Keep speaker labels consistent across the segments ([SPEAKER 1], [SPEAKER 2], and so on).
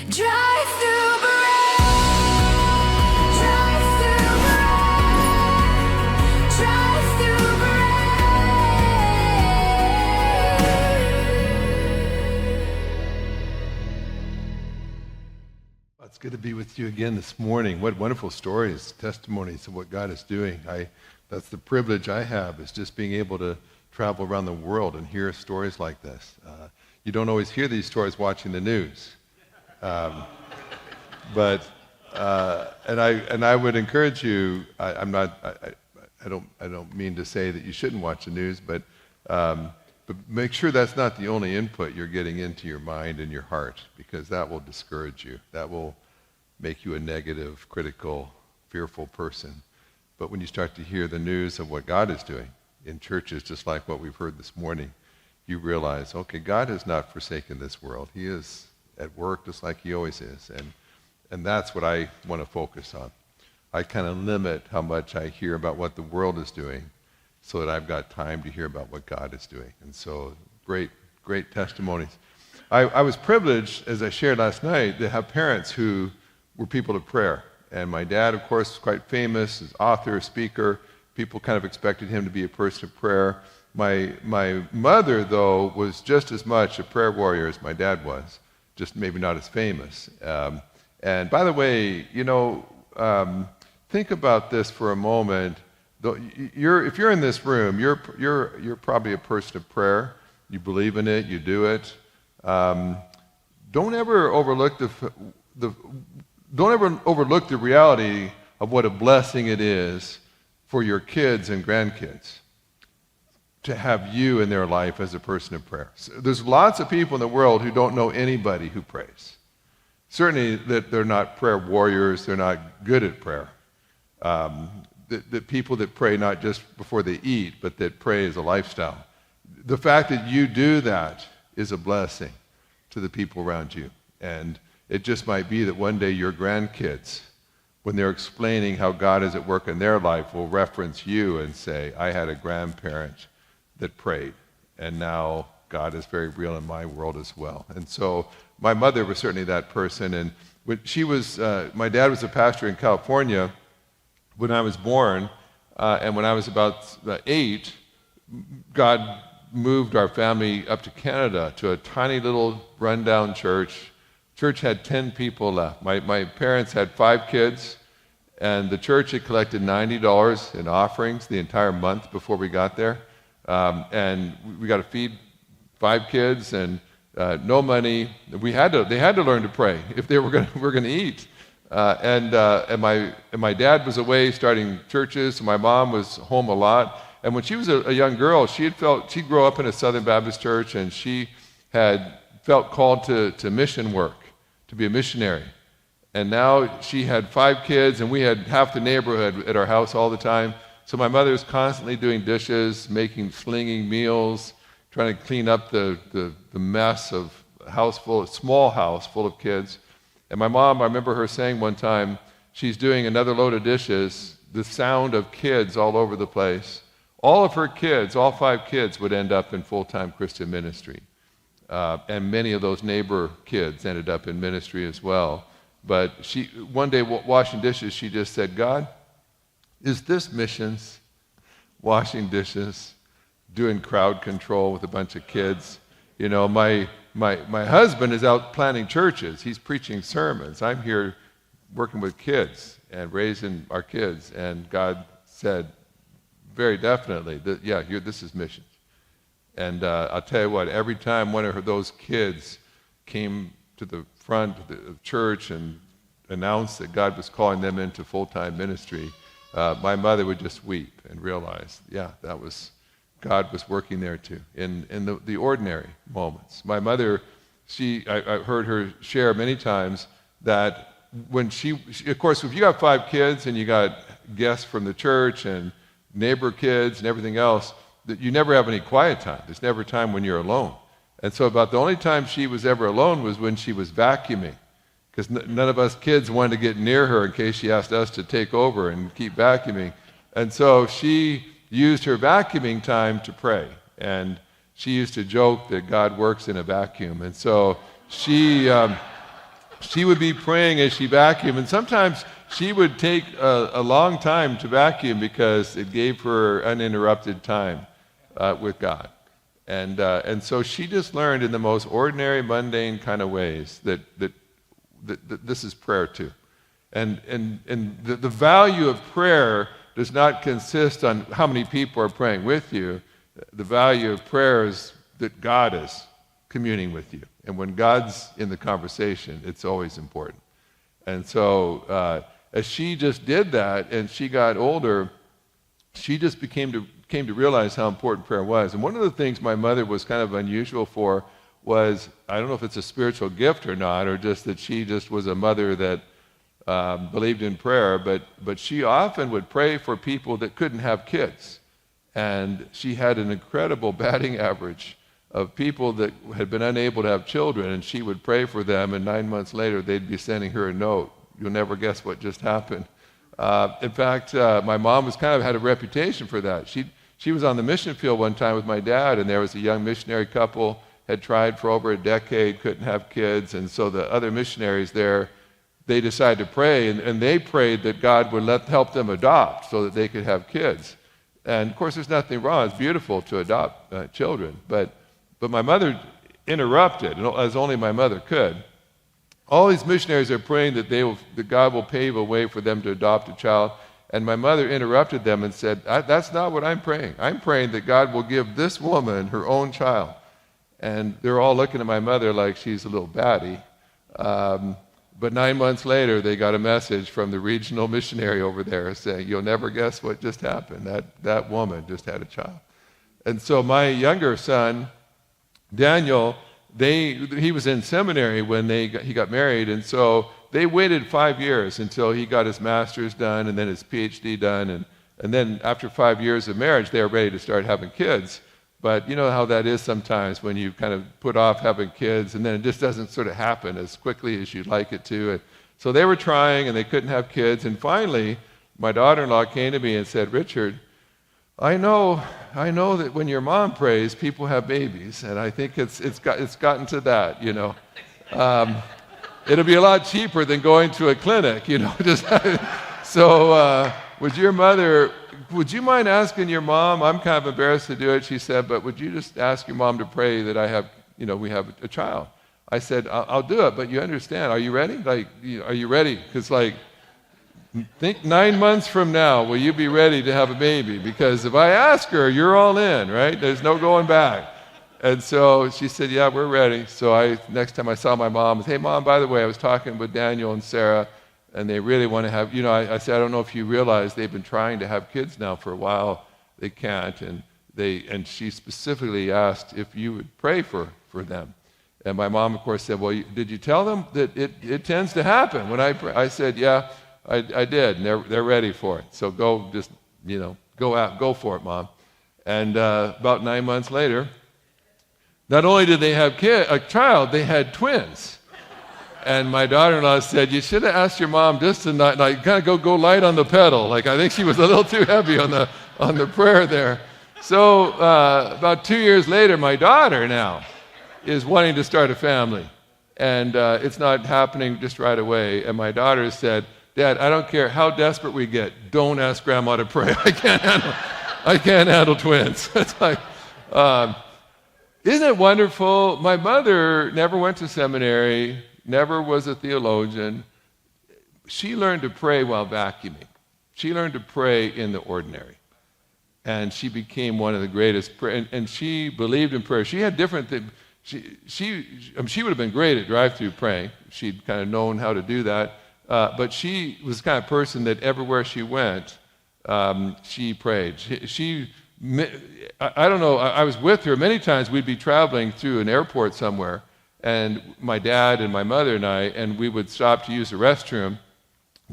[SPEAKER 1] Drive through Beret, drive through Beret, drive through Beret.
[SPEAKER 2] It's good to be with you again this morning. What wonderful stories, testimonies of what God is doing. That's the privilege I have, is just being able to travel around the world and hear stories like this. You don't always hear these stories watching the news. And I would encourage you. I don't mean to say that you shouldn't watch the news, but make sure that's not the only input you're getting into your mind and your heart, because that will discourage you. That will make you a negative, critical, fearful person. But when you start to hear the news of what God is doing in churches, just like what we've heard this morning, you realize, okay, God has not forsaken this world. He is at work just like he always is. And that's what I want to focus on. I kind of limit how much I hear about what the world is doing so that I've got time to hear about what God is doing. And so great testimonies. I was privileged, as I shared last night, to have parents who were people of prayer. And my dad, of course, was quite famous as author, speaker. People kind of expected him to be a person of prayer. My mother, though, was just as much a prayer warrior as my dad was, just maybe not as famous. And by the way, think about this for a moment. If you're in this room, you're probably a person of prayer. You believe in it. You do it. Don't ever overlook the reality of what a blessing it is for your kids and grandkids to have you in their life as a person of prayer. So there's lots of people in the world who don't know anybody who prays. Certainly that they're not prayer warriors, they're not good at prayer. The people that pray not just before they eat, but that pray as a lifestyle. The fact that you do that is a blessing to the people around you. And it just might be that one day your grandkids, when they're explaining how God is at work in their life, will reference you and say, I had a grandparent that prayed, and now God is very real in my world as well. And so my mother was certainly that person. And when my dad was a pastor in California when I was born, and when I was about 8, God moved our family up to Canada to a tiny little rundown church. Church had 10 people left. My parents had 5 kids, and the church had collected $90 in offerings the entire month before we got there. And we got to feed 5 kids and no money. They had to learn to pray if they were going to eat. And my dad was away starting churches. So my mom was home a lot. And when she was a young girl, she'd grow up in a Southern Baptist church, and she had felt called to mission work, to be a missionary. And now she had 5 kids, and we had half the neighborhood at our house all the time. So my mother was constantly doing dishes, slinging meals, trying to clean up the mess of a small house full of kids. And my mom, I remember her saying one time, she's doing another load of dishes, the sound of kids all over the place. All of her kids, all 5 kids, would end up in full-time Christian ministry. And many of those neighbor kids ended up in ministry as well. But one day washing dishes, she just said, God, is this missions? Washing dishes, doing crowd control with a bunch of kids. My husband is out planting churches. He's preaching sermons. I'm here working with kids and raising our kids. And God said very definitely that, this is missions. And I'll tell you what, every time one of those kids came to the front of the church and announced that God was calling them into full-time ministry, my mother would just weep and realize, God was working there too, in the ordinary moments. My mother, I heard her share many times that when she, of course, if you got 5 kids and you got guests from the church and neighbor kids and everything else, that you never have any quiet time. There's never a time when you're alone. And so about the only time she was ever alone was when she was vacuuming, because none of us kids wanted to get near her in case she asked us to take over and keep vacuuming. And so she used her vacuuming time to pray. And she used to joke that God works in a vacuum. And so she she would be praying as she vacuumed, and sometimes she would take a long time to vacuum because it gave her uninterrupted time with God. And so she just learned in the most ordinary, mundane kind of ways that this is prayer too. And the value of prayer does not consist on how many people are praying with you. The value of prayer is that God is communing with you. And when God's in the conversation, it's always important. And so as she just did that and she got older, she just came to realize how important prayer was. And one of the things my mother was kind of unusual for was, I don't know if it's a spiritual gift or not, or just that she just was a mother that believed in prayer, but she often would pray for people that couldn't have kids. And she had an incredible batting average of people that had been unable to have children, and she would pray for them, and 9 months later they'd be sending her a note. You'll never guess what just happened. In fact, my mom was kind of had a reputation for that. She was on the mission field one time with my dad, and there was a young missionary couple, had tried for over a decade, couldn't have kids, and so the other missionaries there, they decided to pray, and they prayed that God would help them adopt so that they could have kids. And of course, there's nothing wrong. It's beautiful to adopt children, but my mother interrupted, as only my mother could. All these missionaries are praying that God will pave a way for them to adopt a child. And my mother interrupted them and said, that's not what I'm praying. I'm praying that God will give this woman her own child. And they're all looking at my mother like she's a little batty. But 9 months later, they got a message from the regional missionary over there saying, you'll never guess what just happened. That woman just had a child. And so my younger son, Daniel, he was in seminary when he got married, and so they waited 5 years until he got his master's done and then his PhD done, and then after 5 years of marriage, they were ready to start having kids. But you know how that is sometimes when you kind of put off having kids, and then it just doesn't sort of happen as quickly as you'd like it to. And so they were trying, and they couldn't have kids, and finally, my daughter-in-law came to me and said, Richard, I know that when your mom prays, people have babies, and I think it's gotten to that, you know. It'll be a lot cheaper than going to a clinic, you know. So would you mind asking your mom? I'm kind of embarrassed to do it, she said, but would you just ask your mom to pray that we have a child? I said, I'll do it, but you understand, are you ready? Are you ready? Because think 9 months from now, will you be ready to have a baby? Because if I ask her, you're all in, right? There's no going back. And so she said, yeah, we're ready. So next time I saw my mom, I said, hey, Mom, by the way, I was talking with Daniel and Sarah, and they really want to have, I said, I don't know if you realize they've been trying to have kids now for a while. They can't. And she specifically asked if you would pray for them. And my mom, of course, said, well, did you tell them that it tends to happen when I pray? I said, yeah. I did, and they're ready for it. So go out, go for it, Mom. And about 9 months later, not only did they have a child, they had twins. And my daughter-in-law said, you should have asked your mom just to not, kind of go light on the pedal. I think she was a little too heavy on the prayer there. So about 2 years later, my daughter now is wanting to start a family. And it's not happening just right away. And my daughter said, Dad, I don't care how desperate we get. Don't ask Grandma to pray. I can't handle twins. It's isn't it wonderful? My mother never went to seminary, never was a theologian. She learned to pray while vacuuming. She learned to pray in the ordinary. And she became one of the greatest and she believed in prayer. She had different things. She would have been great at drive-through praying. She'd kind of known how to do that. But she was the kind of person that everywhere she went, she prayed. I don't know, I was with her. Many times we'd be traveling through an airport somewhere, and my dad and my mother and we would stop to use the restroom.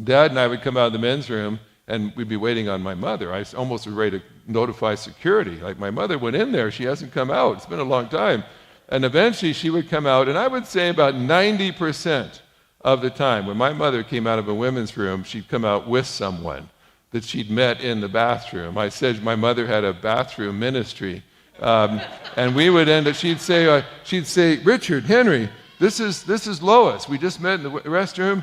[SPEAKER 2] Dad and I would come out of the men's room, and we'd be waiting on my mother. I almost was ready to notify security. My mother went in there. She hasn't come out. It's been a long time. And eventually she would come out, and I would say about 90% of the time, when my mother came out of a women's room, she'd come out with someone that she'd met in the bathroom. I said my mother had a bathroom ministry, and we would end up. She'd say, Richard, Henry, This is Lois. We just met in the restroom.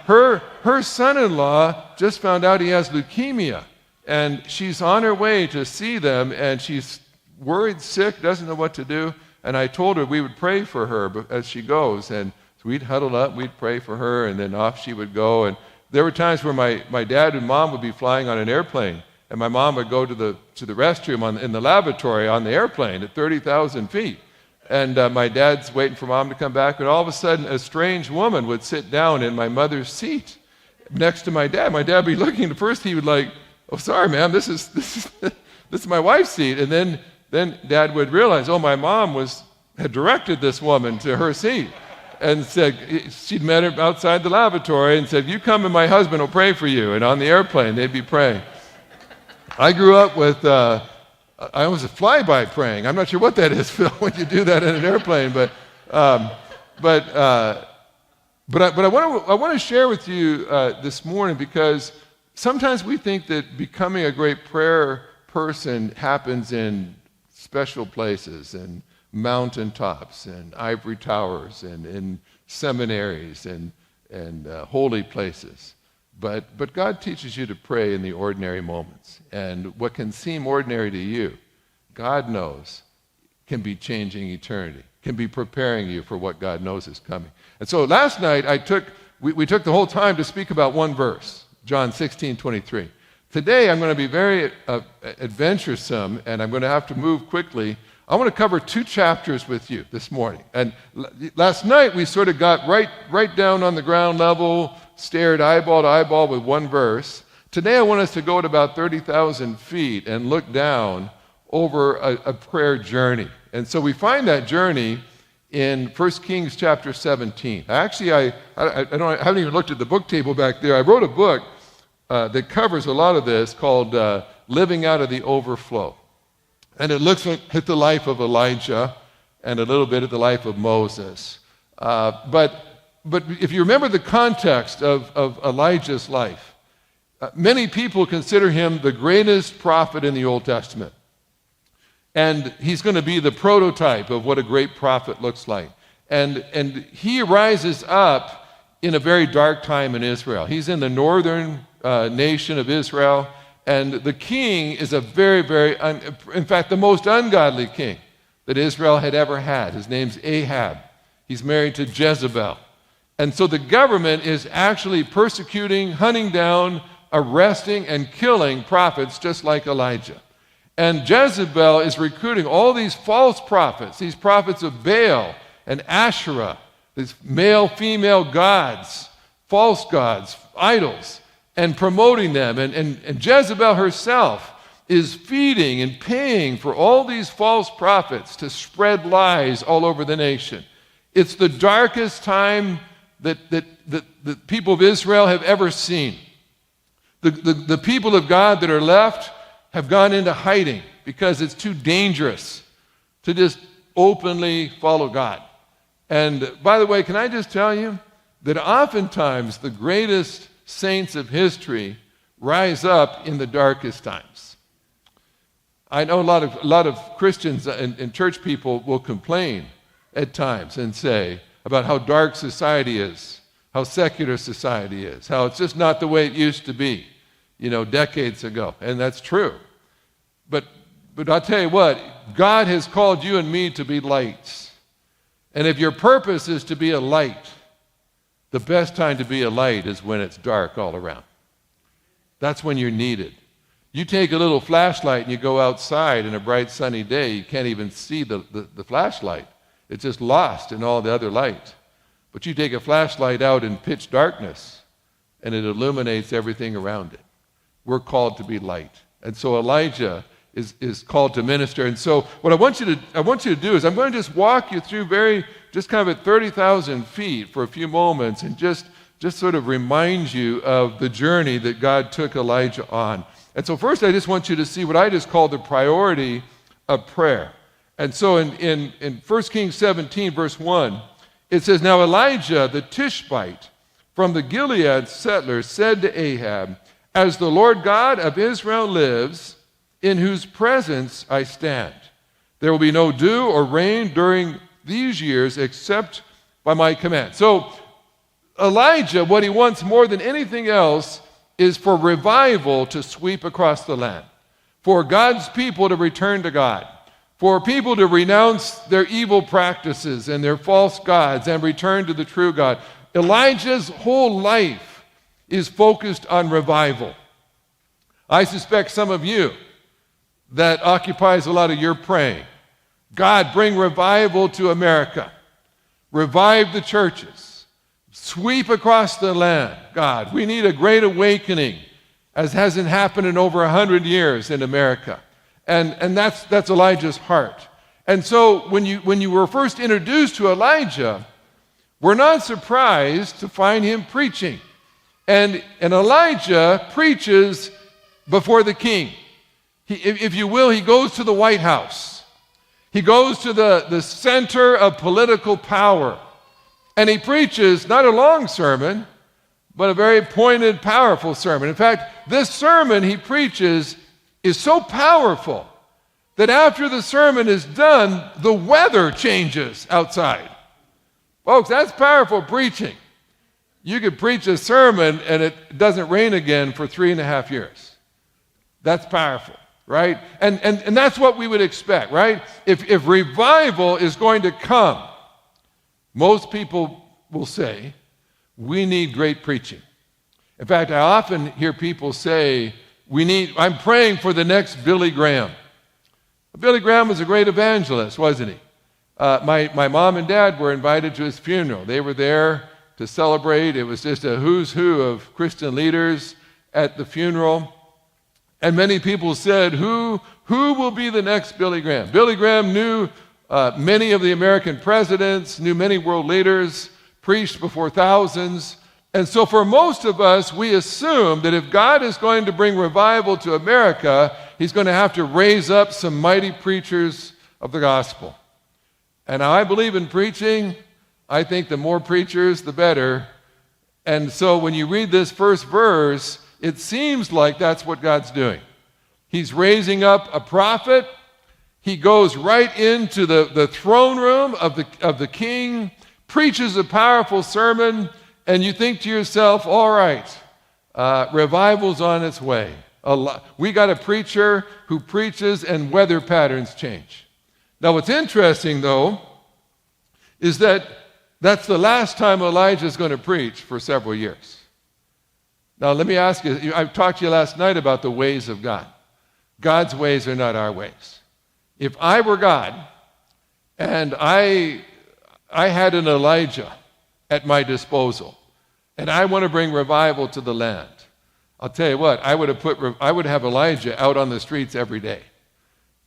[SPEAKER 2] Her son-in-law just found out he has leukemia, and she's on her way to see them, and she's worried, sick, doesn't know what to do. And I told her we would pray for her as she goes, and so we'd huddle up, we'd pray for her, and then off she would go. And there were times where my dad and mom would be flying on an airplane, and my mom would go to the restroom in the lavatory on the airplane at 30,000 feet. And my dad's waiting for mom to come back, and all of a sudden a strange woman would sit down in my mother's seat next to my dad. My dad would be looking, at first he would like, oh, sorry, ma'am, this is my wife's seat. And then Dad would realize, oh, my mom had directed this woman to her seat, and said she'd met her outside the lavatory and said, you come and my husband will pray for you. And on the airplane, they'd be praying. I grew up with... I was a flyby praying. I'm not sure what that is, Phil, when you do that in an airplane, but I want to share with you this morning, because sometimes we think that becoming a great prayer person happens in special places, and mountaintops, and ivory towers, and in seminaries, and holy places. But God teaches you to pray in the ordinary moments. And what can seem ordinary to you, God knows can be changing eternity, can be preparing you for what God knows is coming. And so last night we took the whole time to speak about one verse, John 16:23. Today I'm going to be very adventuresome, and I'm going to have to move quickly. I want to cover 2 chapters with you this morning. And last night we sort of got right down on the ground level, stared eyeball to eyeball with one verse. Today I want us to go at about 30,000 feet and look down over a prayer journey. And so we find that journey in 1 Kings chapter 17. Actually, I haven't even looked at the book table back there. I wrote a book that covers a lot of this called Living Out of the Overflow. And it looks at the life of Elijah and a little bit at the life of Moses. But if you remember the context of Elijah's life, many people consider him the greatest prophet in the Old Testament. And he's going to be the prototype of what a great prophet looks like. And he rises up in a very dark time in Israel. He's in the northern nation of Israel, and the king is a very, in fact, the most ungodly king that Israel had ever had. His name's Ahab. He's married to Jezebel. And so the government is actually persecuting, hunting down, arresting, and killing prophets just like Elijah. And Jezebel is recruiting all these false prophets, these prophets of Baal and Asherah, these male, female gods, false gods, idols, and promoting them. And Jezebel herself is feeding and paying for all these false prophets to spread lies all over the nation. It's the darkest time that the people of Israel have ever seen. The people of God that are left have gone into hiding because it's too dangerous to just openly follow God. And by the way, can I just tell you that oftentimes the greatest saints of history rise up in the darkest times. I know a lot of Christians and church people will complain at times and say about how dark society is, how secular society is, how it's just not the way it used to be, decades ago. And that's true. But I'll tell you what, God has called you and me to be lights. And if your purpose is to be a light, the best time to be a light is when it's dark all around. That's when you're needed. You take a little flashlight and you go outside in a bright sunny day, you can't even see the flashlight. It's just lost in all the other light. But you take a flashlight out in pitch darkness and it illuminates everything around it. We're called to be light. And so Elijah is called to minister. And so what I want you to do is I'm going to just walk you through just kind of at 30,000 feet for a few moments and just sort of remind you of the journey that God took Elijah on. And so first I just want you to see what I just call the priority of prayer. And so in 1 Kings 17, verse 1, it says, Now Elijah the Tishbite from the Gilead settlers said to Ahab, As the Lord God of Israel lives, in whose presence I stand, there will be no dew or rain during these years except by my command. So Elijah, what he wants more than anything else is for revival to sweep across the land, for God's people to return to God, for people to renounce their evil practices and their false gods and return to the true God. Elijah's whole life is focused on revival. I suspect some of you, that occupies a lot of your praying. God, bring revival to America. Revive the churches. Sweep across the land. God, we need a great awakening, as hasn't happened in over 100 years in America. And that's Elijah's heart. And so when you were first introduced to Elijah, we're not surprised to find him preaching. And Elijah preaches before the king. If you will, he goes to the White House. He goes to the center of political power. And he preaches not a long sermon, but a very pointed, powerful sermon. In fact, this sermon he preaches is so powerful that after the sermon is done, the weather changes outside. Folks, that's powerful preaching. You could preach a sermon and it doesn't rain again for 3.5 years. That's powerful, right? And that's what we would expect, right? If revival is going to come, most people will say, we need great preaching. In fact, I often hear people say, I'm praying for the next Billy Graham. Billy Graham was a great evangelist, wasn't he? My mom and dad were invited to his funeral. They were there to celebrate. It was just a who's who of Christian leaders at the funeral. And many people said, who will be the next Billy Graham? Billy Graham knew many of the American presidents, knew many world leaders, preached before thousands. And so for most of us, we assume that if God is going to bring revival to America, he's going to have to raise up some mighty preachers of the gospel. And I believe in preaching. I think the more preachers, the better. And so when you read this first verse, it seems like that's what God's doing. He's raising up a prophet. He goes right into the throne room of the king, preaches a powerful sermon, and you think to yourself, all right, revival's on its way. We got a preacher who preaches and weather patterns change. Now what's interesting, though, is that that's the last time Elijah's going to preach for several years. Now let me ask you, I talked to you last night about the ways of God. God's ways are not our ways. If I were God and I had an Elijah at my disposal and I want to bring revival to the land, I'll tell you what, I would have Elijah out on the streets every day.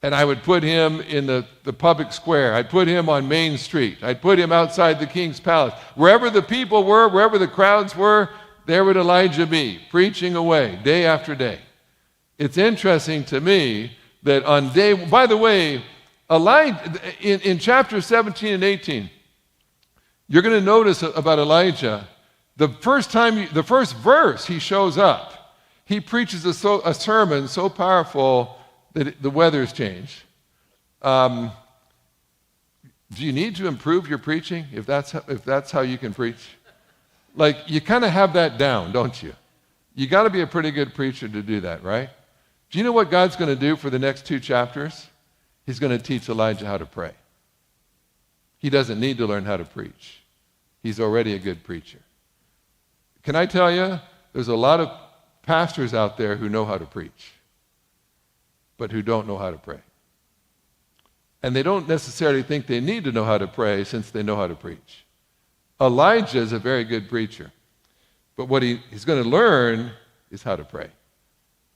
[SPEAKER 2] And I would put him in the public square. I'd put him on Main Street. I'd put him outside the king's palace. Wherever the people were, wherever the crowds were, there would Elijah be, preaching away day after day. It's interesting to me that by the way, Elijah, in chapter 17 and 18, you're going to notice about Elijah, the first verse he shows up, he preaches a sermon so powerful that the weather's changed. Do you need to improve your preaching if that's how you can preach? Like, you kind of have that down, don't you? You got to be a pretty good preacher to do that, right? Do you know what God's going to do for the next 2 chapters? He's going to teach Elijah how to pray. He doesn't need to learn how to preach. He's already a good preacher. Can I tell you, there's a lot of pastors out there who know how to preach, but who don't know how to pray. And they don't necessarily think they need to know how to pray since they know how to preach. Elijah is a very good preacher, but what he's going to learn is how to pray.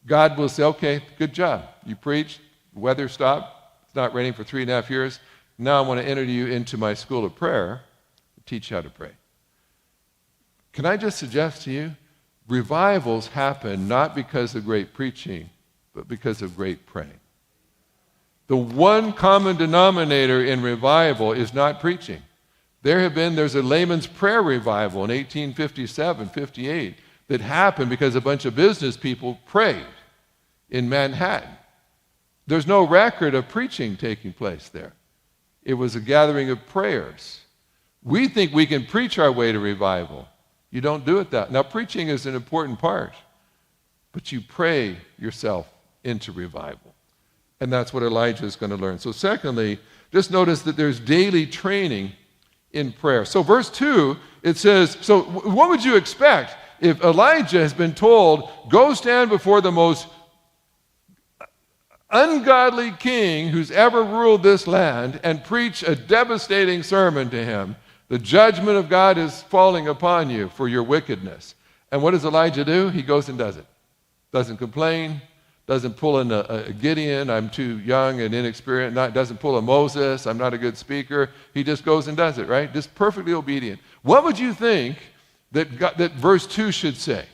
[SPEAKER 2] God will say, okay, good job. You preached, the weather stopped, it's not raining for 3.5 years. Now I want to enter you into my school of prayer to teach you how to pray. Can I just suggest to you, revivals happen not because of great preaching, but because of great praying. The one common denominator in revival is not preaching. There's a layman's prayer revival in 1857, 58 that happened because a bunch of business people prayed in Manhattan. There's no record of preaching taking place there. It was a gathering of prayers. We think we can preach our way to revival. You don't do it that. Now, preaching is an important part, but you pray yourself into revival. And that's what Elijah is going to learn. So secondly, just notice that there's daily training in prayer. So verse 2, it says, so what would you expect if Elijah has been told, go stand before the most ungodly king who's ever ruled this land and preach a devastating sermon to him? The judgment of God is falling upon you for your wickedness. And what does Elijah do? He goes and does it. Doesn't complain, doesn't pull in a Gideon, I'm too young and inexperienced, doesn't pull a Moses, I'm not a good speaker. He just goes and does it, right? Just perfectly obedient. What would you think that verse 2 should say?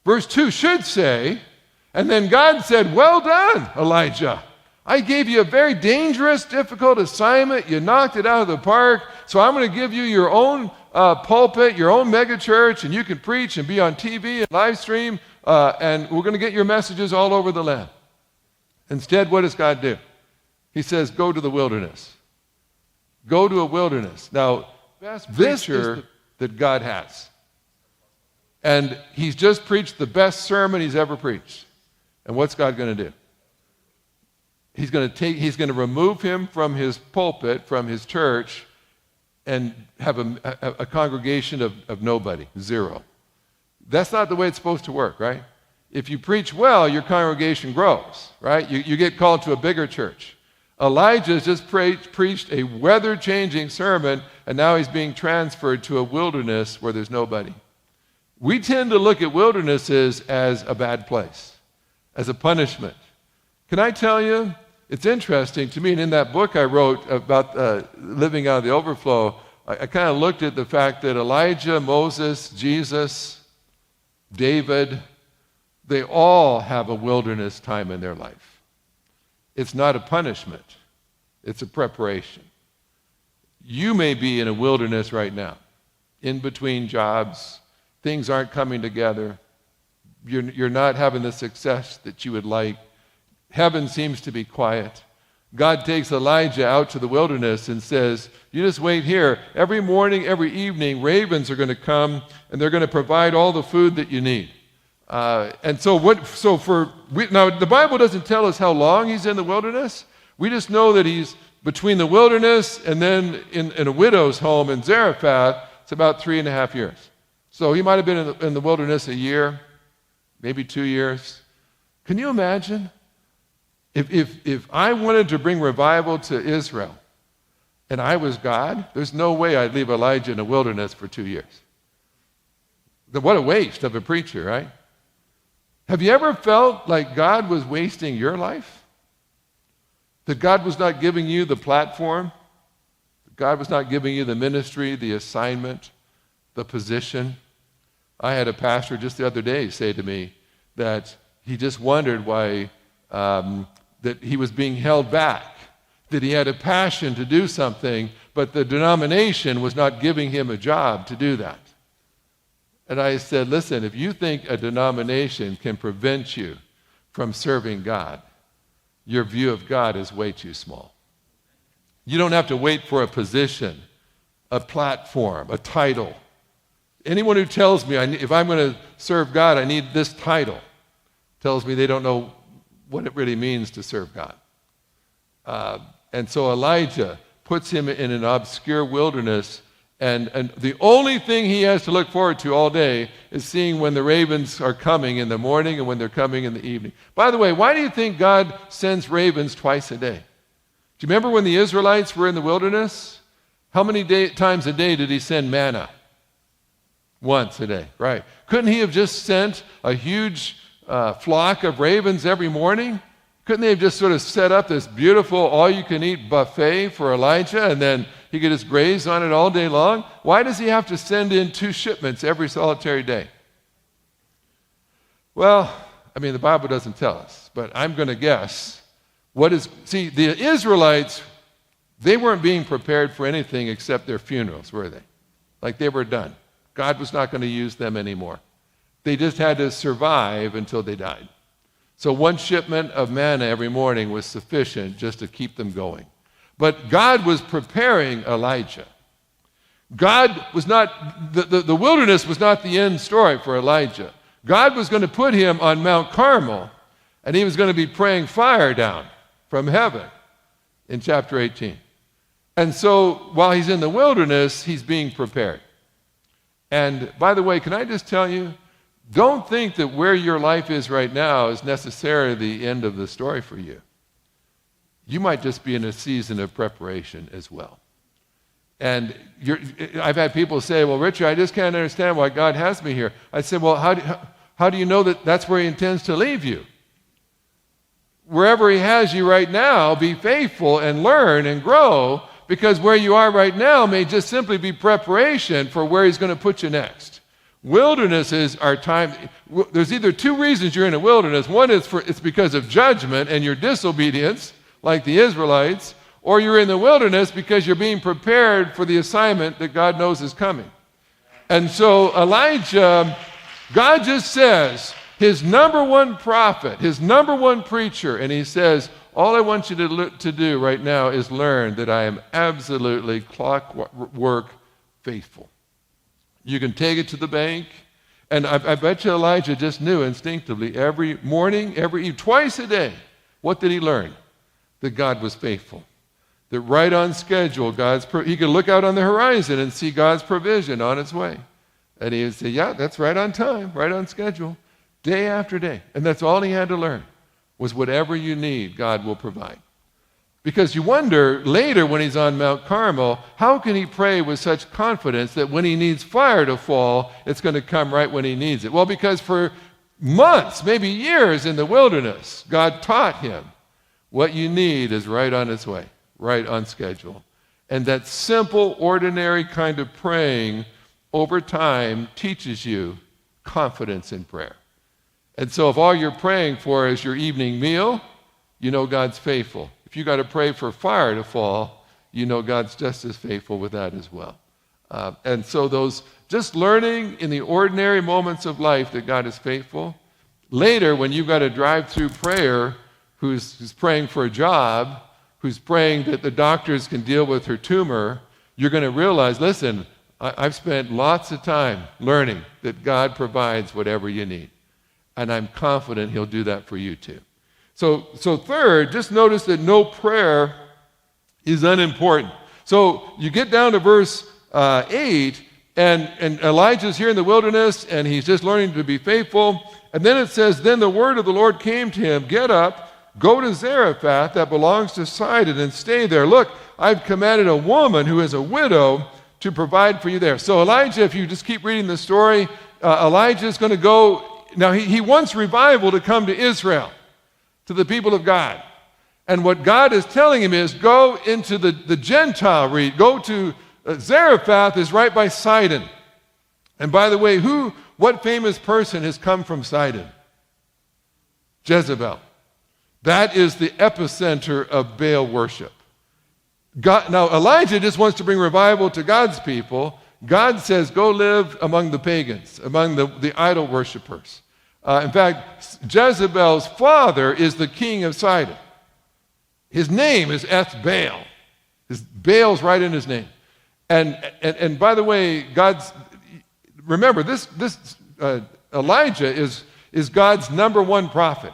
[SPEAKER 2] Verse 2 should say, and then God said, well done, Elijah. I gave you a very dangerous, difficult assignment. You knocked it out of the park. So I'm going to give you your own pulpit, your own megachurch, and you can preach and be on TV and live stream, and we're going to get your messages all over the land. Instead, what does God do? He says, go to the wilderness. Go to a wilderness. Now, this is that God has. And he's just preached the best sermon he's ever preached. And what's God going to do? He's going to remove him from his pulpit, from his church, and have a congregation of nobody, zero. That's not the way it's supposed to work, right? If you preach well, your congregation grows, right? You get called to a bigger church. Elijah just preached a weather-changing sermon, and now he's being transferred to a wilderness where there's nobody. We tend to look at wildernesses as a bad place, as a punishment. Can I tell you, it's interesting to me, and in that book I wrote about living out of the overflow, I kind of looked at the fact that Elijah, Moses, Jesus, David, they all have a wilderness time in their life. It's not a punishment. It's a preparation. You may be in a wilderness right now, in between jobs. Things aren't coming together. You're not having the success that you would like. Heaven seems to be quiet. God takes Elijah out to the wilderness and says, you just wait here. Every morning, every evening, ravens are going to come, and they're going to provide all the food that you need. Now, the Bible doesn't tell us how long he's in the wilderness. We just know that he's between the wilderness and then in a widow's home in Zarephath. It's about 3.5 years. So he might have been in the wilderness a year, maybe 2 years. Can you imagine? If I wanted to bring revival to Israel and I was God, there's no way I'd leave Elijah in the wilderness for 2 years. What a waste of a preacher, right? Have you ever felt like God was wasting your life? That God was not giving you the platform? That God was not giving you the ministry, the assignment, the position? I had a pastor just the other day say to me that he just wondered why that he was being held back, that he had a passion to do something, but the denomination was not giving him a job to do that. And I said, listen, if you think a denomination can prevent you from serving God, your view of God is way too small. You don't have to wait for a position, a platform, a title. Anyone who tells me if I'm going to serve God, I need this title, tells me they don't know what it really means to serve God. And so Elijah puts him in an obscure wilderness, and the only thing he has to look forward to all day is seeing when the ravens are coming in the morning and when they're coming in the evening. By the way, why do you think God sends ravens twice a day? Do you remember when the Israelites were in the wilderness? How many times a day did he send manna? Once a day, right. Couldn't he have just sent a huge flock of ravens every morning? Couldn't they have just sort of set up this beautiful all-you-can-eat buffet for Elijah, and then he could just graze on it all day long? Why does he have to send in 2 shipments every solitary day? Well, I mean, the Bible doesn't tell us, but I'm going to guess. The Israelites, they weren't being prepared for anything except their funerals, were they? Like they were done. God was not going to use them anymore. They just had to survive until they died. So 1 shipment of manna every morning was sufficient just to keep them going. But God was preparing Elijah. God was not, the wilderness was not the end story for Elijah. God was going to put him on Mount Carmel, and he was going to be praying fire down from heaven in chapter 18. And so while he's in the wilderness, he's being prepared. And by the way, can I just tell you, don't think that where your life is right now is necessarily the end of the story for you. You might just be in a season of preparation as well. And I've had people say, well, Richard, I just can't understand why God has me here. I said, well, how do you know that that's where he intends to leave you? Wherever he has you right now, be faithful and learn and grow, because where you are right now may just simply be preparation for where he's going to put you next. Wildernesses are time. There's either two reasons you're in a wilderness. One is it's because of judgment and your disobedience, like the Israelites, or you're in the wilderness because you're being prepared for the assignment that God knows is coming. And so Elijah, God just says, his number one prophet, his number one preacher, and he says, all I want you to do right now is learn that I am absolutely clockwork faithful. You can take it to the bank, and I bet you Elijah just knew instinctively every morning, twice a day. What did he learn? That God was faithful. That right on schedule, he could look out on the horizon and see God's provision on its way. And he would say, yeah, that's right on time, right on schedule, day after day. And that's all he had to learn, was whatever you need, God will provide. Because you wonder, later when he's on Mount Carmel, how can he pray with such confidence that when he needs fire to fall, it's going to come right when he needs it? Well, because for months, maybe years in the wilderness, God taught him what you need is right on its way, right on schedule. And that simple, ordinary kind of praying over time teaches you confidence in prayer. And so if all you're praying for is your evening meal, you know God's faithful. If you got to pray for fire to fall, you know God's just as faithful with that as well. And so those, just learning in the ordinary moments of life that God is faithful. Later, when you've got a drive-through prayer, who's praying for a job, who's praying that the doctors can deal with her tumor, you're going to realize, listen, I've spent lots of time learning that God provides whatever you need. And I'm confident he'll do that for you too. So third, just notice that no prayer is unimportant. So you get down to verse 8, and Elijah's here in the wilderness, and he's just learning to be faithful. And then it says, then the word of the Lord came to him, get up, go to Zarephath that belongs to Sidon and stay there. Look, I've commanded a woman who is a widow to provide for you there. So Elijah, if you just keep reading the story, Elijah is going to go. Now he wants revival to come to Israel, to the people of God. And what God is telling him is go into the Gentile region. Go to Zarephath is right by Sidon. And by the way, what famous person has come from Sidon? Jezebel. That is the epicenter of Baal worship. Now, Elijah just wants to bring revival to God's people. God says, go live among the pagans, among the idol worshipers. In fact, Jezebel's father is the king of Sidon. His name is Ethbaal. Baal's right in his name. And by the way, remember, this Elijah is God's number one prophet.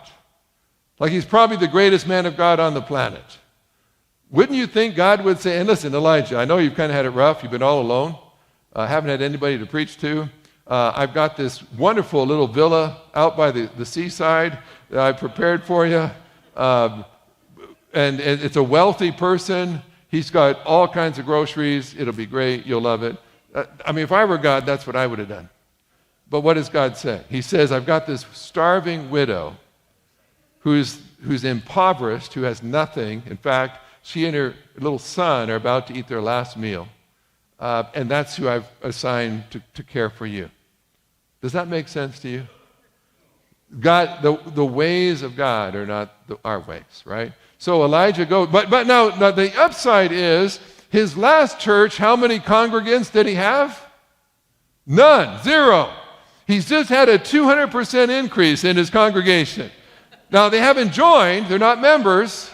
[SPEAKER 2] Like he's probably the greatest man of God on the planet. Wouldn't you think God would say, and listen, Elijah, I know you've kind of had it rough. You've been all alone. Haven't had anybody to preach to. I've got this wonderful little villa out by the seaside that I prepared for you. And it's a wealthy person. He's got all kinds of groceries. It'll be great. You'll love it. If I were God, that's what I would have done. But what does God say? He says, I've got this starving widow who's impoverished, who has nothing. In fact, she and her little son are about to eat their last meal. And that's who I've assigned to care for you. Does that make sense to you? God, the ways of God are not our ways, right? So Elijah goes, but now the upside is, his last church, how many congregants did he have? None, 0. He's just had a 200% increase in his congregation. Now, they haven't joined, they're not members.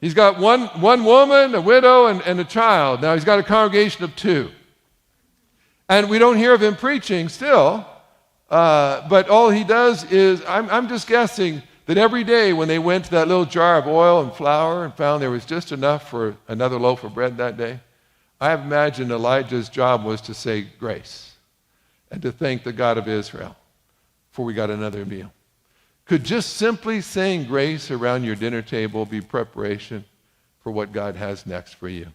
[SPEAKER 2] He's got one woman, a widow, and a child. Now, he's got a congregation of 2. And we don't hear of him preaching still, but all he does is, I'm just guessing that every day when they went to that little jar of oil and flour and found there was just enough for another loaf of bread that day, I have imagined Elijah's job was to say grace and to thank the God of Israel for we got another meal. Could just simply saying grace around your dinner table be preparation for what God has next for you?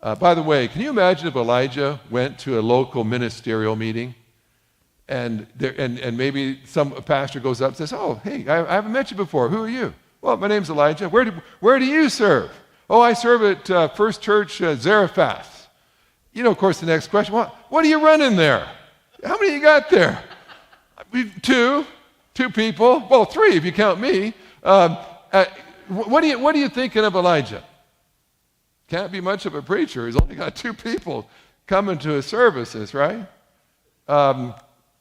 [SPEAKER 2] By the way, can you imagine if Elijah went to a local ministerial meeting and maybe a pastor goes up and says, oh, hey, I haven't met you before. Who are you? Well, my name's Elijah. Where do you serve? Oh, I serve at First Church Zarephath. You know, of course, the next question, what are you running there? How many you got there? Two people. Well, three if you count me. What are you thinking of Elijah? Can't be much of a preacher. He's only got 2 people coming to his services, right?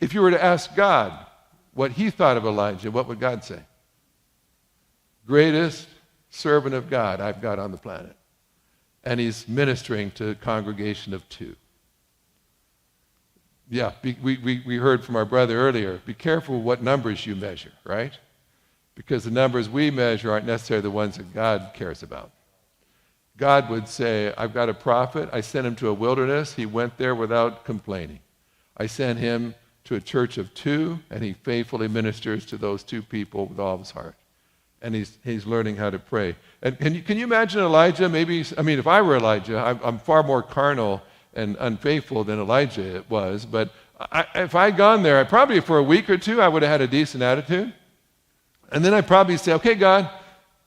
[SPEAKER 2] If you were to ask God what he thought of Elijah, what would God say? Greatest servant of God I've got on the planet. And he's ministering to a congregation of 2. Yeah, we heard from our brother earlier, be careful what numbers you measure, right? Because the numbers we measure aren't necessarily the ones that God cares about. God would say, I've got a prophet. I sent him to a wilderness. He went there without complaining. I sent him to a church of 2, and he faithfully ministers to those 2 people with all of his heart. And he's learning how to pray. And can you imagine Elijah? If I were Elijah, I'm far more carnal and unfaithful than Elijah was. But if I'd gone there, probably for a week or 2, I would have had a decent attitude. And then I'd probably say, okay, God,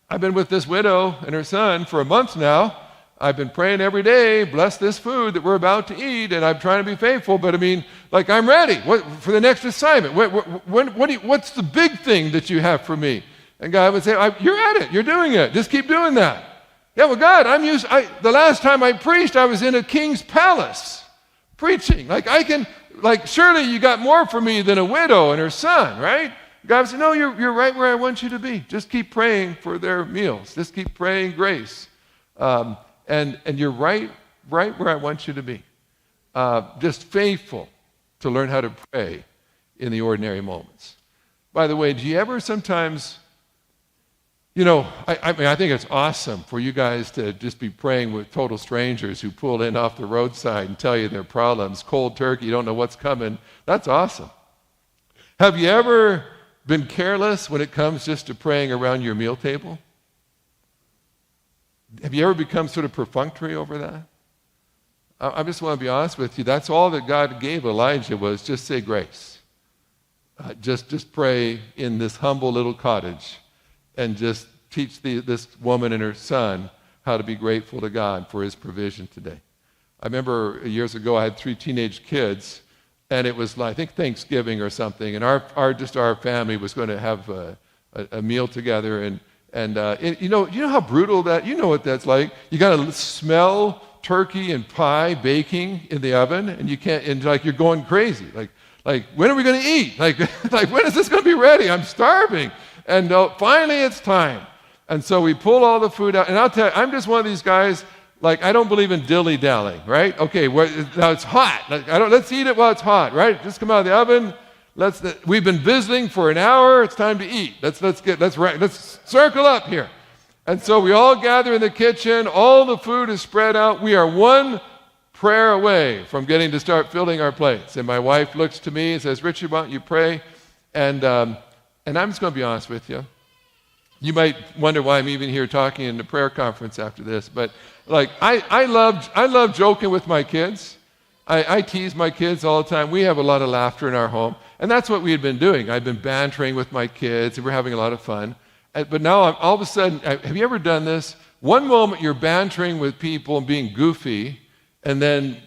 [SPEAKER 2] I've been with this widow and her son for a month now. I've been praying every day, bless this food that we're about to eat, and I'm trying to be faithful, but I'm ready for the next assignment. What's the big thing that you have for me? And God would say, you're at it, you're doing it, just keep doing that. Yeah, well, God, the last time I preached, I was in a king's palace preaching. Surely you got more for me than a widow and her son, right? God said, no, you're right where I want you to be. Just keep praying for their meals. Just keep praying grace. And you're right where I want you to be. Just faithful to learn how to pray in the ordinary moments. By the way, do you ever sometimes, I think it's awesome for you guys to just be praying with total strangers who pull in off the roadside and tell you their problems. Cold turkey, you don't know what's coming. That's awesome. Have you ever been careless when it comes just to praying around your meal table? Have you ever become sort of perfunctory over that? I just want to be honest with you. That's all that God gave Elijah was just say grace. Just pray in this humble little cottage and just teach this woman and her son how to be grateful to God for his provision today. I remember years ago I had 3 teenage kids, and it was, I think, Thanksgiving or something, and our family was going to have a meal together, and you know how brutal that, you know what that's like. You got to smell turkey and pie baking in the oven, and you can't, and you're going crazy. Like when are we going to eat? Like when is this going to be ready? I'm starving. And finally it's time. And so we pull all the food out, and I'll tell you, I'm just one of these guys. I don't believe in dilly-dallying, right? Okay, now it's hot. Let's eat it while it's hot, right? Just come out of the oven. We've been visiting for an hour. It's time to eat. Let's circle up here. And so we all gather in the kitchen. All the food is spread out. We are one prayer away from getting to start filling our plates. And my wife looks to me and says, Richard, why don't you pray? And I'm just going to be honest with you. You might wonder why I'm even here talking in the prayer conference after this, but I love joking with my kids. I tease my kids all the time. We have a lot of laughter in our home, and that's what we had been doing. I've been bantering with my kids, and we're having a lot of fun. But now all of a sudden, have you ever done this? One moment you're bantering with people and being goofy, and then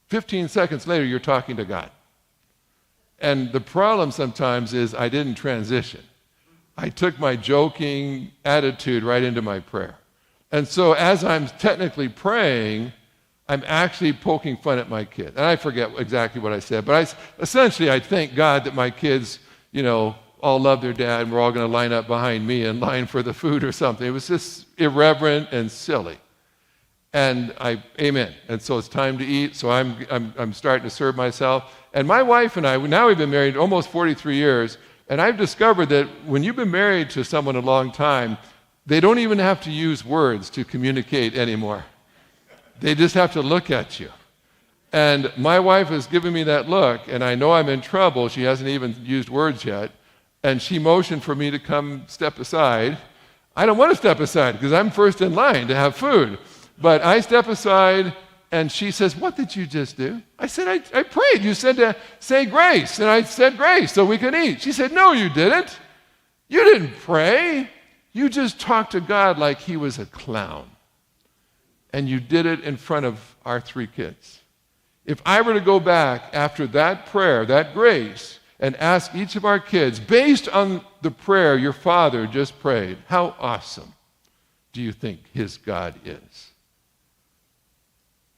[SPEAKER 2] 15 seconds later you're talking to God. And the problem sometimes is I didn't transition. I took my joking attitude right into my prayer. And so as I'm technically praying, I'm actually poking fun at my kid. And I forget exactly what I said, but essentially I thank God that my kids, all love their dad, and we're all going to line up behind me in line for the food or something. It was just irreverent and silly. And amen. And so it's time to eat. So I'm starting to serve myself. And my wife and I, now we've been married almost 43 years. And I've discovered that when you've been married to someone a long time, they don't even have to use words to communicate anymore. They just have to look at you. And my wife has given me that look, and I know I'm in trouble. She hasn't even used words yet. And she motioned for me to come step aside. I don't want to step aside because I'm first in line to have food. But I step aside, and she says, "What did you just do?" I said, I prayed. You said to say grace. And I said grace so we can eat. She said, "No, you didn't. You didn't pray. You just talked to God like he was a clown. And you did it in front of our 3 kids." If I were to go back after that prayer, that grace, and ask each of our kids, based on the prayer your father just prayed, how awesome do you think his God is?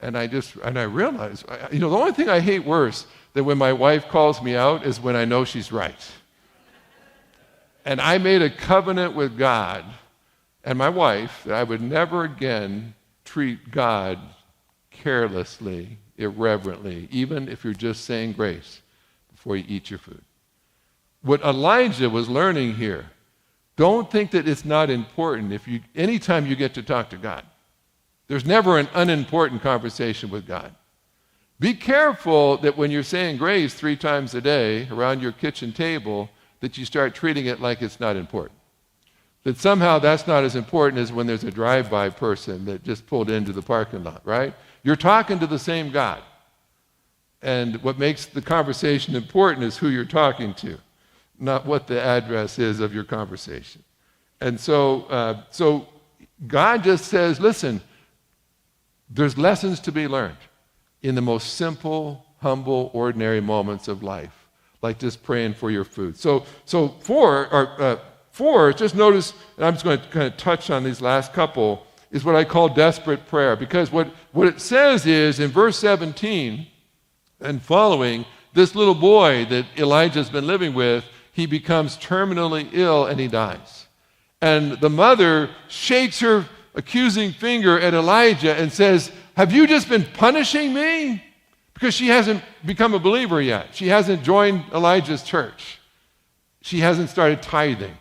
[SPEAKER 2] And I realize, the only thing I hate worse than when my wife calls me out is when I know she's right. And I made a covenant with God and my wife that I would never again treat God carelessly, irreverently, even if you're just saying grace before you eat your food. What Elijah was learning here, don't think that it's not important anytime you get to talk to God. There's never an unimportant conversation with God. Be careful that when you're saying grace 3 times a day around your kitchen table, that you start treating it like it's not important. That somehow that's not as important as when there's a drive-by person that just pulled into the parking lot, right? You're talking to the same God. And what makes the conversation important is who you're talking to, not what the address is of your conversation. And so God just says, listen, there's lessons to be learned in the most simple, humble, ordinary moments of life, like just praying for your food. So 4, just notice, and I'm just going to kind of touch on these last couple, is what I call desperate prayer. Because what it says is, in verse 17 and following, this little boy that Elijah's been living with, he becomes terminally ill and he dies. And the mother shakes her accusing finger at Elijah and says, "Have you just been punishing me?" Because she hasn't become a believer yet. She hasn't joined Elijah's church. She hasn't started tithing.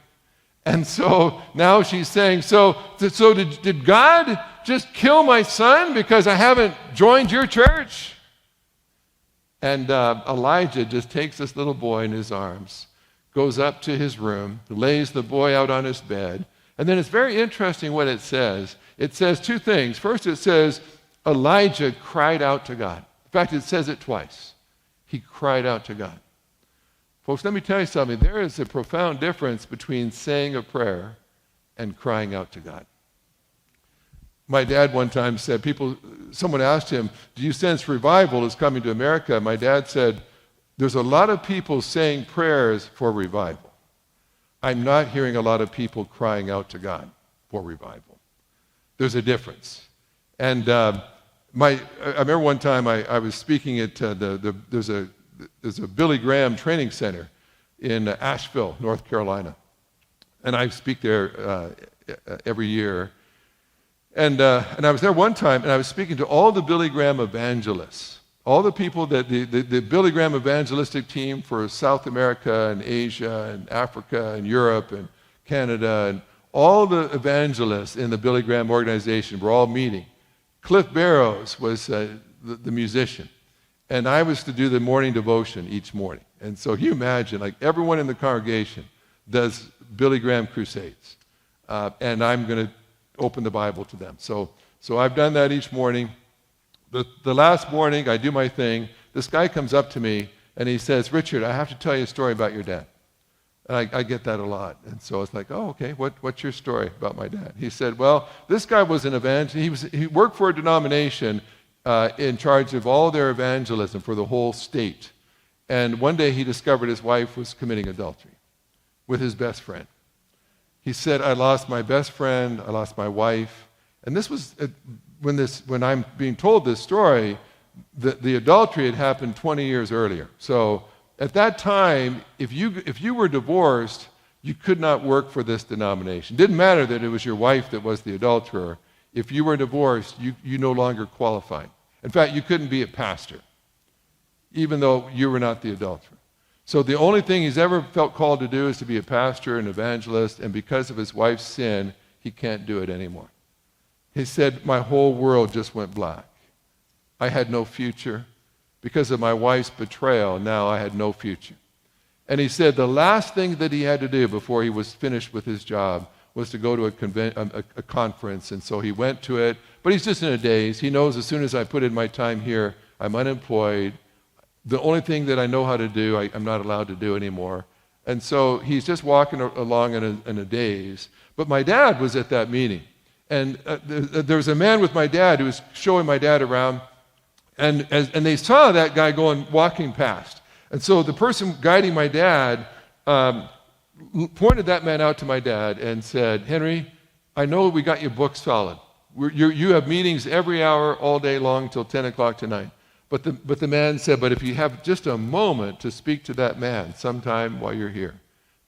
[SPEAKER 2] And so now she's saying, so did God just kill my son because I haven't joined your church? And Elijah just takes this little boy in his arms, goes up to his room, lays the boy out on his bed. And then it's very interesting what it says. It says 2 things. First, it says Elijah cried out to God. In fact, it says it twice. He cried out to God. Folks, let me tell you something. There is a profound difference between saying a prayer and crying out to God. My dad one time said, someone asked him, "Do you sense revival is coming to America?" My dad said, "There's a lot of people saying prayers for revival. I'm not hearing a lot of people crying out to God for revival." There's a difference. And I remember one time I was speaking at there's a Billy Graham training center in Asheville, North Carolina. And I speak there every year. And I was there one time, and I was speaking to all the Billy Graham evangelists, all the people that the Billy Graham evangelistic team for South America and Asia and Africa and Europe and Canada, and all the evangelists in the Billy Graham organization were all meeting. Cliff Barrows was the musician, and I was to do the morning devotion each morning. And so you imagine, like everyone in the congregation does Billy Graham crusades, and I'm going to open the Bible to them. So I've done that each morning. The last morning, I do my thing. This guy comes up to me, and he says, "Richard, I have to tell you a story about your dad." And I get that a lot. And so it's like, "Oh, okay, what's your story about my dad?" He said, "Well, this guy was an evangelist. He worked for a denomination in charge of all their evangelism for the whole state. And one day he discovered his wife was committing adultery with his best friend. He said, I lost my best friend, I lost my wife." And this was, when I'm being told this story, the adultery had happened 20 years earlier. So at that time, if you were divorced, you could not work for this denomination. It didn't matter that it was your wife that was the adulterer. if you were divorced, you no longer qualified. In fact, you couldn't be a pastor, even though you were not the adulterer. So the only thing he's ever felt called to do is to be a pastor, an evangelist, and because of his wife's sin, he can't do it anymore. He said, my whole world just went black. I had no future. Because of my wife's betrayal, now I had no future. And he said the last thing that he had to do before he was finished with his job was to go to a conference, and so he went to it. But he's just in a daze. He knows as soon as I put in my time here, I'm unemployed. The only thing that I know how to do, I'm not allowed to do anymore. And so he's just walking along in a daze. But my dad was at that meeting. And there was a man with my dad who was showing my dad around. And they saw that guy walking past. And so the person guiding my dad pointed that man out to my dad and said, Henry, I know we got your book solid. You have meetings every hour all day long till 10 o'clock tonight. But the man said, but if you have just a moment to speak to that man sometime while you're here,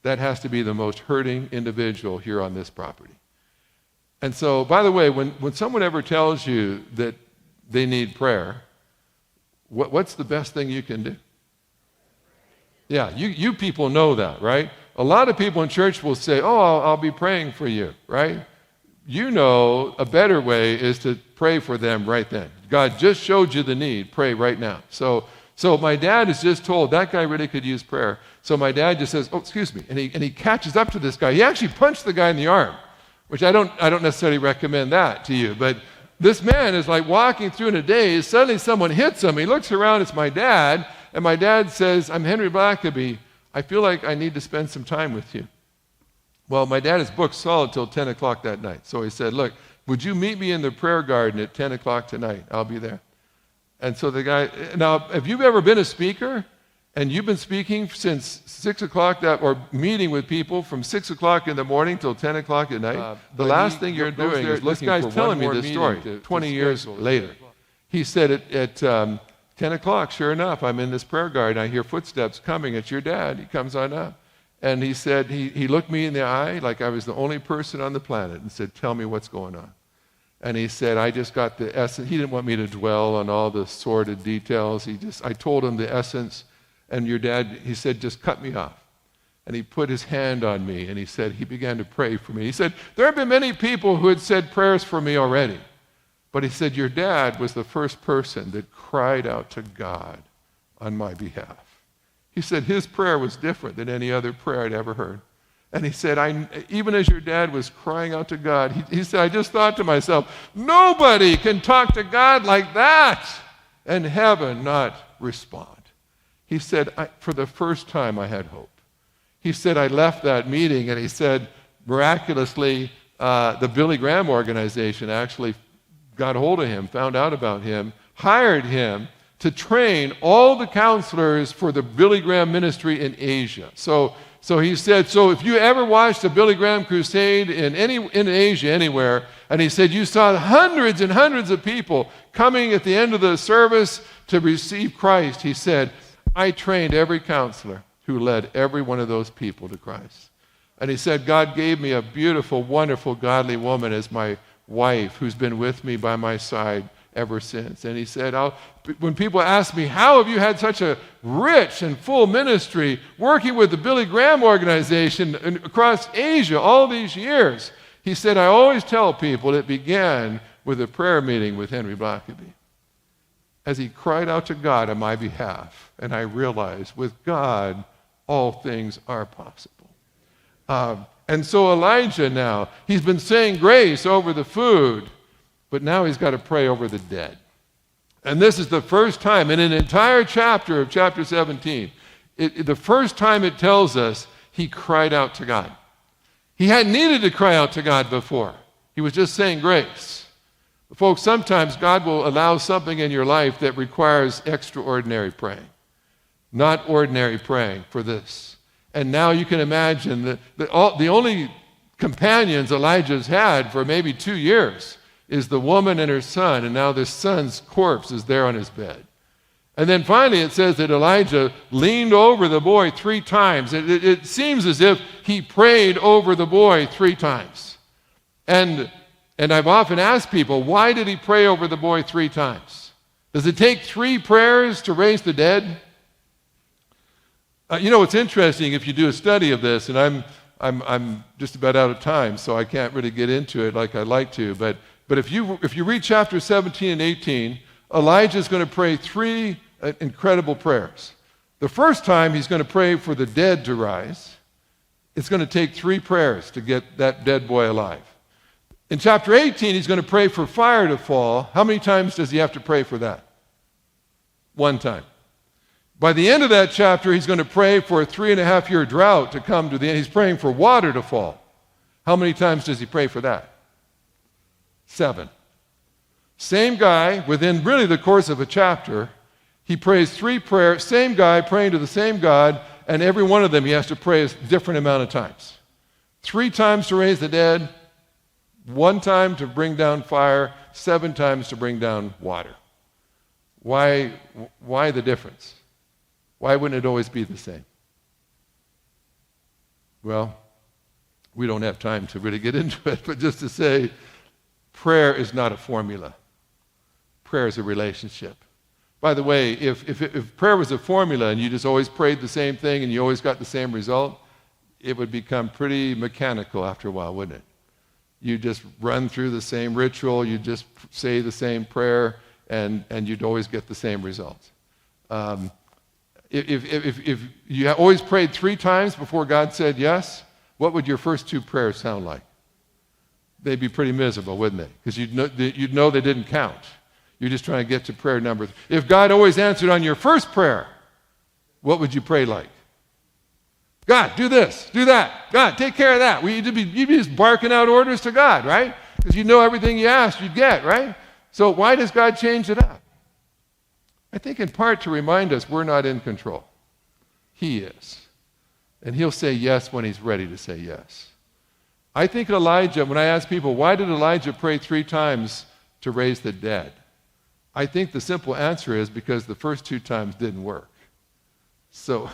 [SPEAKER 2] that has to be the most hurting individual here on this property. And so, by the way, when someone ever tells you that they need prayer, what's the best thing you can do? Yeah, you people know that, right? A lot of people in church will say, oh, I'll be praying for you, right? You know a better way is to pray for them right then. God just showed you the need. Pray right now. So my dad is just told that guy really could use prayer. So my dad just says, oh, excuse me. And he catches up to this guy. He actually punched the guy in the arm, which I don't necessarily recommend that to you, but this man is like walking through in a daze. Suddenly someone hits him. He looks around. It's my dad. And my dad says, I'm Henry Blackaby. I feel like I need to spend some time with you. Well, my dad is booked solid till 10 o'clock that night. So he said, look, would you meet me in the prayer garden at 10 o'clock tonight? I'll be there. And so the guy, now, have you ever been a speaker? And you've been speaking since 6 o'clock or meeting with people from 6 o'clock in the morning till 10 o'clock at night. The last thing you're doing is looking for one more meeting. This guy's telling me this story 20 years later. He said at 10 o'clock, sure enough, I'm in this prayer garden. I hear footsteps coming. It's your dad. He comes on up. And he said, he looked me in the eye like I was the only person on the planet and said, tell me what's going on. And he said, I just got the essence. He didn't want me to dwell on all the sordid details. I told him the essence. And your dad, he said, just cut me off. And he put his hand on me, and he said, he began to pray for me. He said, there have been many people who had said prayers for me already. But he said, your dad was the first person that cried out to God on my behalf. He said, his prayer was different than any other prayer I'd ever heard. And he said, even as your dad was crying out to God, he said, I just thought to myself, nobody can talk to God like that and heaven not respond. He said, for the first time, I had hope. He said, I left that meeting, and he said, miraculously, the Billy Graham organization actually got hold of him, found out about him, hired him to train all the counselors for the Billy Graham ministry in Asia. So he said, so if you ever watched a Billy Graham crusade in Asia anywhere, and he said you saw hundreds and hundreds of people coming at the end of the service to receive Christ, he said, I trained every counselor who led every one of those people to Christ. And he said, God gave me a beautiful, wonderful, godly woman as my wife who's been with me by my side ever since. And he said, when people ask me, how have you had such a rich and full ministry working with the Billy Graham organization across Asia all these years? He said, I always tell people it began with a prayer meeting with Henry Blackaby, as he cried out to God on my behalf. And I realized with God, all things are possible. And so Elijah now, he's been saying grace over the food, but now he's got to pray over the dead. And this is the first time in an entire chapter of chapter 17, the first time it tells us he cried out to God. He hadn't needed to cry out to God before. He was just saying grace. Folks, sometimes God will allow something in your life that requires extraordinary praying, not ordinary praying for this. And now you can imagine that the only companions Elijah's had for maybe 2 years is the woman and her son, and now the son's corpse is there on his bed. And then finally it says that Elijah leaned over the boy 3 times. It seems as if he prayed over the boy 3 times. And And I've often asked people, why did he pray over the boy 3 times? Does it take 3 prayers to raise the dead? It's interesting if you do a study of this, and I'm just about out of time, so I can't really get into it like I'd like to. But if you read chapter 17 and 18, Elijah is going to pray 3 incredible prayers. The first time he's going to pray for the dead to rise. It's going to take 3 prayers to get that dead boy alive. In chapter 18, he's going to pray for fire to fall. How many times does he have to pray for that? 1 time. By the end of that chapter, he's going to pray for a 3.5-year drought to come to the end. He's praying for water to fall. How many times does he pray for that? 7. Same guy, within really the course of a chapter, he prays 3 prayers, same guy praying to the same God, and every one of them he has to pray a different amount of times. 3 times to raise the dead, 1 time to bring down fire, 7 times to bring down water. Why the difference? Why wouldn't it always be the same? Well, we don't have time to really get into it, but just to say, prayer is not a formula. Prayer is a relationship. By the way, if prayer was a formula and you just always prayed the same thing and you always got the same result, it would become pretty mechanical after a while, wouldn't it? You just run through the same ritual, you just say the same prayer, and you'd always get the same results. If you always prayed 3 times before God said yes, what would your first 2 prayers sound like? They'd be pretty miserable, wouldn't they? Because you'd know they didn't count. You're just trying to get to prayer number 3. If God always answered on your first prayer, what would you pray like? God, do this, do that. God, take care of that. You'd be just barking out orders to God, right? Because you know everything you asked, you'd get, right? So why does God change it up? I think in part to remind us we're not in control. He is. And he'll say yes when he's ready to say yes. I think Elijah, when I ask people, why did Elijah pray 3 times to raise the dead? I think the simple answer is because the first 2 times didn't work. So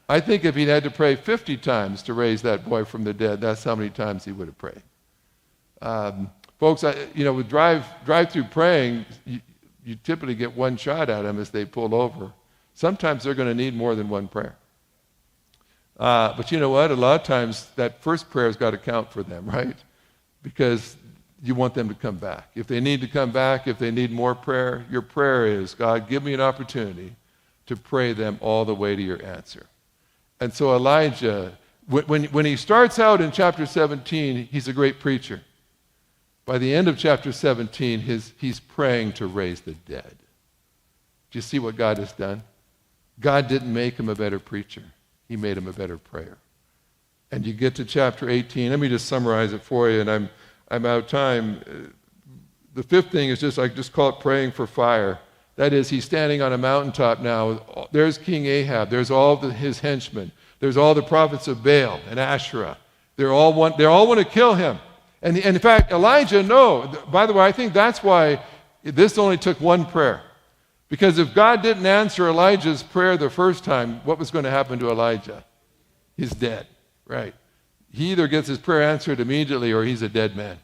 [SPEAKER 2] I think if he'd had to pray 50 times to raise that boy from the dead, that's how many times he would have prayed. Folks, with drive-through praying, you typically get 1 shot at them as they pull over. Sometimes they're going to need more than 1 prayer. But you know what? A lot of times that first prayer has got to count for them, right? Because you want them to come back. If they need to come back, if they need more prayer, your prayer is, God, give me an opportunity to pray them all the way to your answer. And so Elijah, when he starts out in chapter 17, he's a great preacher. By the end of chapter 17, he's praying to raise the dead. Do you see what God has done? God didn't make him a better preacher. He made him a better prayer. And you get to chapter 18. Let me just summarize it for you, and I'm out of time. The 5th thing is just call it praying for fire. That is, he's standing on a mountaintop now. There's King Ahab. There's all his henchmen. There's all the prophets of Baal and Asherah. They all want to kill him. And in fact, Elijah, no. By the way, I think that's why this only took 1 prayer. Because if God didn't answer Elijah's prayer the first time, what was going to happen to Elijah? He's dead, right? He either gets his prayer answered immediately or he's a dead man.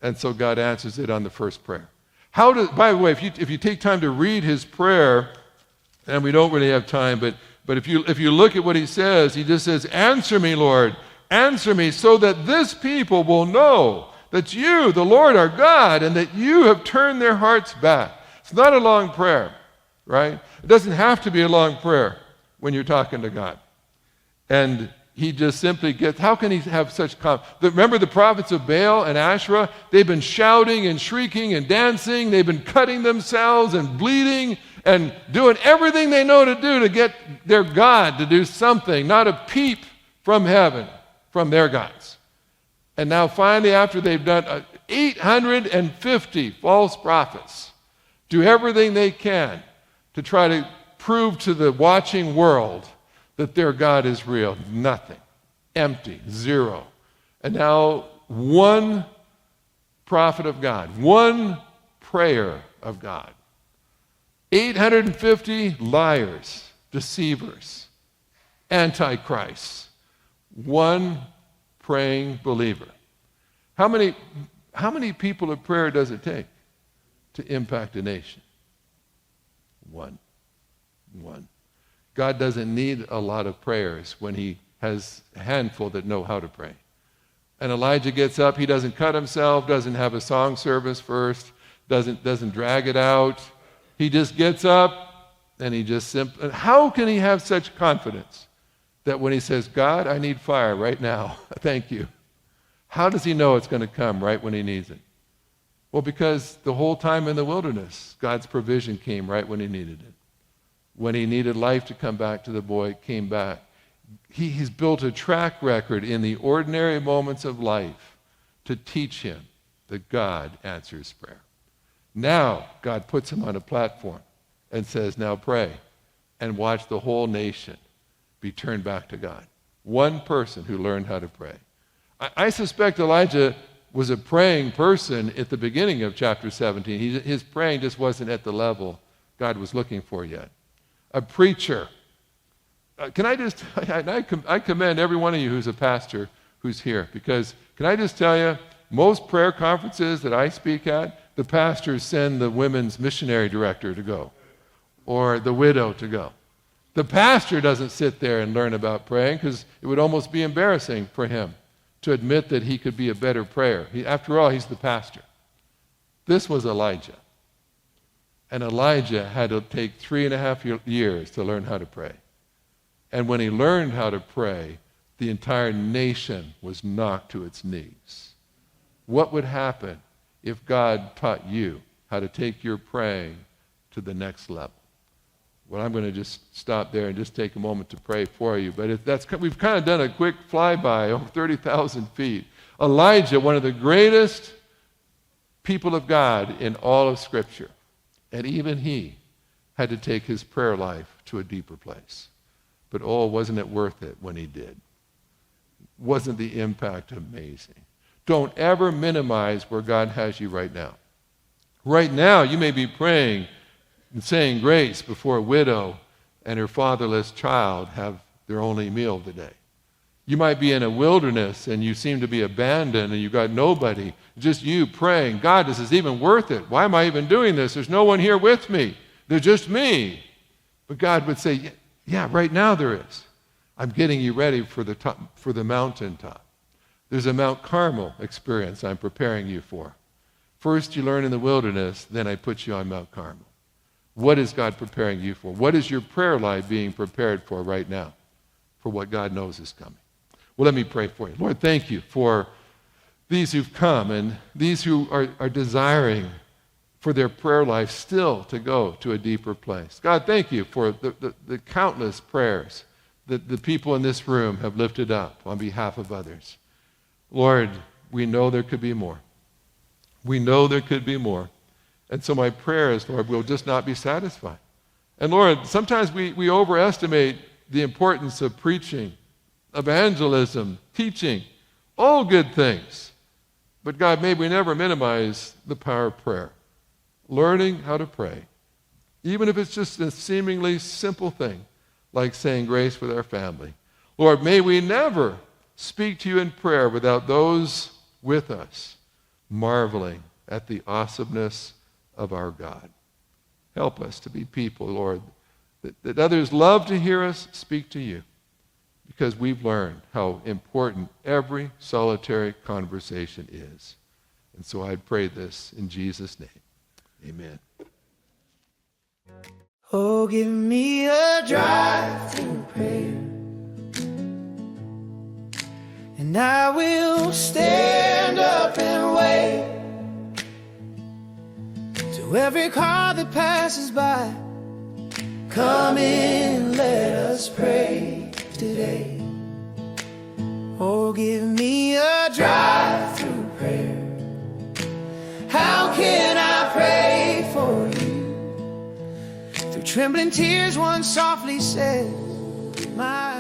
[SPEAKER 2] And so God answers it on the first prayer. By the way, if you take time to read his prayer, and we don't really have time, but if you look at what he says, he just says, answer me, Lord, answer me, so that this people will know that you, the Lord, are God, and that you have turned their hearts back. It's not a long prayer, right? It doesn't have to be a long prayer when you're talking to God. And he just simply gets, how can he have such confidence? Remember the prophets of Baal and Asherah? They've been shouting and shrieking and dancing. They've been cutting themselves and bleeding and doing everything they know to do to get their God to do something, not a peep from heaven from their gods. And now finally, after they've done 850 false prophets, do everything they can to try to prove to the watching world that their God is real. Nothing. Empty. 0. And now 1 prophet of God. 1 prayer of God. 850 liars, deceivers, antichrists. 1 praying believer. How many How many people of prayer does it take to impact a nation? One. God doesn't need a lot of prayers when he has a handful that know how to pray. And Elijah gets up, he doesn't cut himself, doesn't have a song service first, doesn't drag it out. He just gets up and he just simply, how can he have such confidence that when he says, God, I need fire right now, thank you. How does he know it's going to come right when he needs it? Well, because the whole time in the wilderness, God's provision came right when he needed it. When he needed life to come back to the boy, it came back. He's built a track record in the ordinary moments of life to teach him that God answers prayer. Now, God puts him on a platform and says, now pray and watch the whole nation be turned back to God. One person who learned how to pray. I suspect Elijah was a praying person at the beginning of chapter 17. His praying just wasn't at the level God was looking for yet. A preacher. Can I just, I commend every one of you who's a pastor who's here, because can I just tell you, most prayer conferences that I speak at, the pastors send the women's missionary director to go, or the widow to go. The pastor doesn't sit there and learn about praying because it would almost be embarrassing for him to admit that he could be a better prayer. After all, he's the pastor. This was Elijah. And Elijah had to take 3.5 years to learn how to pray. And when he learned how to pray, the entire nation was knocked to its knees. What would happen if God taught you how to take your praying to the next level? Well, I'm going to just stop there and just take a moment to pray for you. But we've kind of done a quick flyby over 30,000 feet. Elijah, one of the greatest people of God in all of Scripture, and even he had to take his prayer life to a deeper place. But oh, wasn't it worth it when he did? Wasn't the impact amazing? Don't ever minimize where God has you right now. Right now, you may be praying and saying grace before a widow and her fatherless child have their only meal today. You might be in a wilderness and you seem to be abandoned and you've got nobody, just you praying, God, this is even worth it. Why am I even doing this? There's no one here with me. There's just me. But God would say, yeah, right now there is. I'm getting you ready for the mountaintop. There's a Mount Carmel experience I'm preparing you for. First you learn in the wilderness, then I put you on Mount Carmel. What is God preparing you for? What is your prayer life being prepared for right now? For what God knows is coming. Well, let me pray for you. Lord, thank you for these who've come and these who are desiring for their prayer life still to go to a deeper place. God, thank you for the countless prayers that the people in this room have lifted up on behalf of others. Lord, we know there could be more. We know there could be more. And so my prayer is, Lord, we'll just not be satisfied. And Lord, sometimes we overestimate the importance of preaching, evangelism, teaching, all good things. But God, may we never minimize the power of prayer. Learning how to pray, even if it's just a seemingly simple thing, like saying grace with our family. Lord, may we never speak to you in prayer without those with us marveling at the awesomeness of our God. Help us to be people, Lord, that others love to hear us speak to you, because we've learned how important every solitary conversation is. And so I pray this in Jesus' name. Amen.
[SPEAKER 3] Oh, give me a drive-through prayer, and I will stand up and wait till every car that passes by. Come in, let us pray today. Oh, give me a drive-through prayer. How can I pray for you? Through trembling tears, one softly said, my